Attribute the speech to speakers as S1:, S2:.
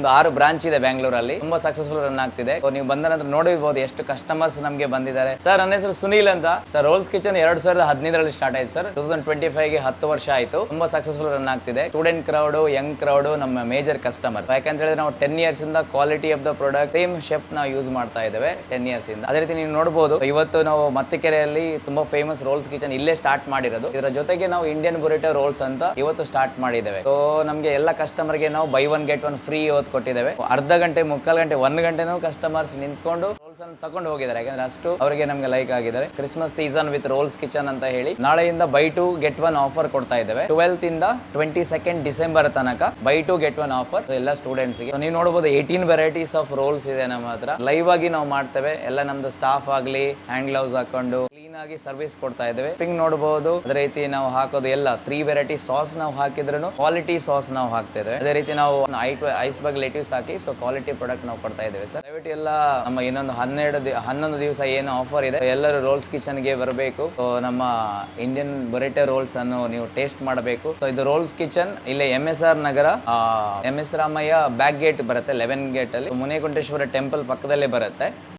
S1: ಒಂದು 6 ಬ್ರಾಂಚ್ ಇದೆ ಬೆಂಗಳೂರಲ್ಲಿ, ತುಂಬಾ ಸಕ್ಸಸ್ಫುಲ್ ರನ್ ಆಗ್ತಿದೆ. ನೀವು ಬಂದ ನಂತರ ನೋಡಿರ್ಬೋದು ಎಷ್ಟು ಕಸ್ಟಮರ್ಸ್ ನಮಗೆ ಬಂದಿದ್ದಾರೆ. ಸರ್ ನನ್ನ ಹೆಸರು ಸುನೀಲ್ ಅಂತ. ಸರ್ ರೋಲ್ಸ್ ಕಿಚನ್ 2015ರಲ್ಲಿ ಸ್ಟಾರ್ಟ್ ಆಯ್ತು ಸರ್. 2025ಗೆ 10 ವರ್ಷ ಆಯ್ತು. ತುಂಬಾ ಸಕ್ಸಸ್ಫುಲ್ ರನ್ ಆಗ್ತಿದೆ. ಸ್ಟೂಡೆಂಟ್ ಕ್ರೌಡ್, ಯಂಗ್ ಕ್ರೌಡ್ ನಮ್ಮ ಮೇಜರ್ ಕಸ್ಟಮರ್. ಯಾಕಂತ ಹೇಳಿದ್ರೆ ನಾವು 10 ಇಯರ್ಸ್ ಇಂದ quality of the product same chef ನಾವು ಯೂಸ್ ಮಾಡ್ತಾ ಇದ್ದೇವೆ 10 ಇಯರ್ಸ್ ಇಂದ. ಅದೇ ರೀತಿ ನೀವು ನೋಡಬಹುದು, ಇವತ್ತು ನಾವು ಮತ್ತಿಕೆರೆಯಲ್ಲಿ ತುಂಬಾ ಫೇಮಸ್ ರೋಲ್ಸ್ ಕಿಚನ್ ಇಲ್ಲೇ ಸ್ಟಾರ್ಟ್ ಮಾಡಿರೋದು. ಇದರ ಜೊತೆಗೆ ನಾವು ಇಂಡಿಯನ್ ಬುರಿಟೋ ರೋಲ್ಸ್ ಅಂತ ಇವತ್ತು ಸ್ಟಾರ್ಟ್ ಮಾಡಿದ್ದೇವೆ. ಸೊ ನಮಗೆ ಎಲ್ಲ ಕಸ್ಟಮರ್ಗೆ ನಾವು by one get one free ಓದ್ ಕೊಟ್ಟಿದ್ದೇವೆ. ಅರ್ಧ ಗಂಟೆ, ಮುಕ್ಕಾಲು ಗಂಟೆ, 1 ಗಂಟೆನೂ ಕಸ್ಟಮರ್ಸ್ ನಿಂತ್ಕೊಂಡು ರೋಲ್ಸ್ ಅನ್ನು ತಗೊಂಡು ಹೋಗಿದ್ದಾರೆ. ಯಾಕಂದ್ರೆ ಅಷ್ಟು ಅವರಿಗೆ ನಮಗೆ ಲೈಕ್ ಆಗಿದ್ದಾರೆ. Christmas season with Rolls Kitchen ಅಂತ ಹೇಳಿ ನಾಳೆಯಿಂದ ಬೈ 2 ಗೆಟ್ 1 ಆಫರ್ ಕೊಡ್ತಾ ಇದ್ದೇವೆ. 12th ಇಂದ 22nd ಡಿಸೆಂಬರ್ ತನಕ ಬೈ 2 ಗೆಟ್ 1 ಆಫರ್ ಎಲ್ಲ ಸ್ಟೂಡೆಂಟ್ಸ್ ಗೆ. ನೀವು ನೋಡಬಹುದು 18 ವೆರೈಟೀಸ್ ಆಫ್ ರೋಲ್ಸ್ ಇದೆ ನಮ್ಮ ಹತ್ರ. ಲೈವ್ ಆಗಿ ನಾವು ಮಾಡ್ತೇವೆ. ಎಲ್ಲ ನಮ್ದು ಸ್ಟಾಫ್ ಆಗ್ಲಿ ಹ್ಯಾಂಡ್ ಗ್ಲೌಸ್ ಹಾಕೊಂಡು ಕ್ಲೀನ್ ಆಗಿ ಸರ್ವಿಸ್ ಕೊಡ್ತಾ ಇದ್ದೇವೆ. ನೋಡಬಹುದು ಅದೇ ರೀತಿ ನಾವು ಹಾಕೋದು ಎಲ್ಲ 3 ವೆರೈಟಿ ಸಾಸ್ ನಾವು ಹಾಕಿದ್ರು ಕ್ವಾಲಿಟಿ ಸಾಸ್ ನಾವು ಹಾಕ್ತೇವೆ. ಅದೇ ರೀತಿ ನಾವು ಐಸ್ ಬಗ್ ಲೆಟ್ಯೂಸ್ ಹಾಕಿ ಸೊ ಕ್ವಾಲಿಟಿ ಪ್ರಾಡಕ್ಟ್ ನಾವು ಕೊಡ್ತಾ ಇದ್ದೇವೆ ಸರ್. ದಯವಿಟ್ಟು ಎಲ್ಲ ನಮ್ಮ ಇನ್ನೊಂದು 11 ದಿವಸ ಏನು ಆಫರ್ ಇದೆ, ಎಲ್ಲರೂ ರೋಲ್ಸ್ ಕಿಚನ್ ಗೆ ಬರಬೇಕು. ನಮ್ಮ ಇಂಡಿಯನ್ ಬುರಿಟೋ ರೋಲ್ಸ್ ಅನ್ನು ನೀವು ಟೇಸ್ಟ್ ಮಾಡಬೇಕು. ಸೊ ಇದು ರೋಲ್ಸ್ ಕಿಚನ್ ಇಲ್ಲೇ MSR ನಗರ, MS ರಾಮಯ್ಯ ಬ್ಯಾಕ್ ಗೇಟ್ ಬರುತ್ತೆ, 11 ಗೇಟ್ ಅಲ್ಲಿ ಮುನೇಕುಂಟೇಶ್ವರ ಟೆಂಪಲ್ ಪಕ್ಕದಲ್ಲೇ ಬರುತ್ತೆ.